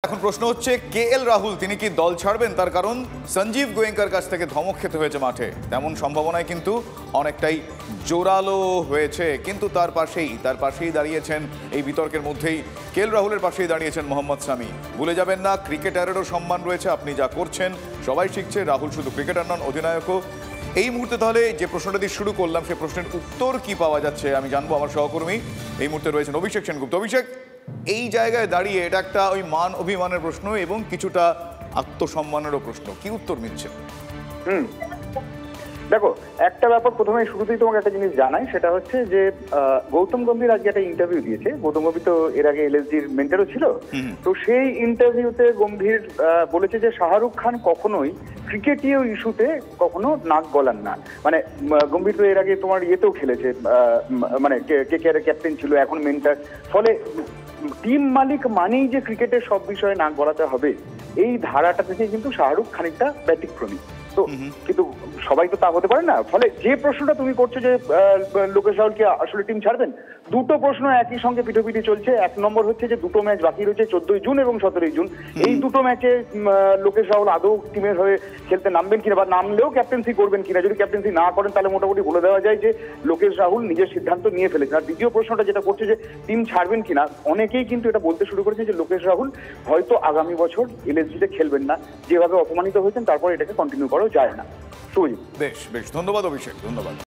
এখন প্রশ্ন হচ্ছে কেএল রাহুল তিনি কি দল ছাড়বেন, তার কারণ সঞ্জীব গোয়েঙ্কার কাছ থেকে ধমক খেতে হয়েছে মাঠে, তেমন সম্ভাবনায় কিন্তু অনেকটাই জোরালো হয়েছে। কিন্তু তার পাশেই দাঁড়িয়েছেন এই বিতর্কের মধ্যেই কেএল রাহুলের পাশেই দাঁড়িয়েছেন মোহাম্মদ সামি। ভুলে যাবেন না, ক্রিকেটারেরও সম্মান রয়েছে, আপনি যা করছেন সবাই শিখছে, রাহুল শুধু ক্রিকেটার নন, অধিনায়কও। এই মুহূর্তে তাহলে যে প্রশ্নটা দিয়ে শুরু করলাম সেই প্রশ্নের উত্তর কি পাওয়া যাচ্ছে আমি জানবো। আমার সহকর্মী এই মুহূর্তে রয়েছেন অভিষেক সেনগুপ্ত। অভিষেক, এই জায়গায় দাঁড়িয়ে এটা একটা ওই মান অভিমানের প্রশ্ন এবং কিছুটা আত্মসম্মানেরও প্রশ্ন, কি উত্তর মিলছে? দেখো, একটা ব্যাপার প্রথমে শুরুতেই তোমাকে একটা জিনিস জানাই, সেটা হচ্ছে যে গৌতম গম্ভীর আজকে একটা ইন্টারভিউ দিয়েছে। গৌতম গম্ভীর তো এর আগে এলএসডির মেন্টরও ছিল। তো সেই ইন্টারভিউতে গম্ভীর বলেছে যে শাহরুখ খান কখনোই ক্রিকেটীয় ইস্যুতে কখনো নাক গলান না। মানে গম্ভীর তো এর আগে তোমার ইয়েতেও খেলেছে, মানে কেকেআর ক্যাপ্টেন ছিল, এখন মেন্টর। ফলে টিম মালিক মানেই যে ক্রিকেটের সব বিষয়ে নাক গলাতে হবে, এই ধারাটা থেকে কিন্তু শাহরুখ খানিকটা ব্যতিক্রমী। তো কিন্তু সবাই তো তা হতে পারে না। ফলে যে প্রশ্নটা তুমি করছো যে লোকেশ রাহুল কি আসলে টিম ছাড়বেন, দুটো প্রশ্ন একই সঙ্গে পিঠোপিঠি চলছে। এক নম্বর হচ্ছে যে দুটো ম্যাচ বাকি রয়েছে, 14 জুন এবং 17 জুন। এই দুটো ম্যাচে লোকেশ রাহুল আদৌ টিমের হয়ে খেলতে নামবেন কিনা, বা নামলেও ক্যাপ্টেন্সি করবেন কিনা। যদি ক্যাপ্টেন্সি না করেন তাহলে মোটামুটি বলে দেওয়া যায় যে লোকেশ রাহুল নিজের সিদ্ধান্ত নিয়ে ফেলেছেন। আর দ্বিতীয় প্রশ্নটা যেটা করছে যে টিম ছাড়বেন কিনা, অনেকেই কিন্তু এটা বলতে শুরু করেছে যে লোকেশ রাহুল হয়তো আগামী বছর এলএসজিতে খেলবেন না। যেভাবে অপমানিত হয়েছেন তারপর এটাকে কন্টিনিউ করা যায় না। বেশ বেশ, ধন্যবাদ অভিষেক, ধন্যবাদ।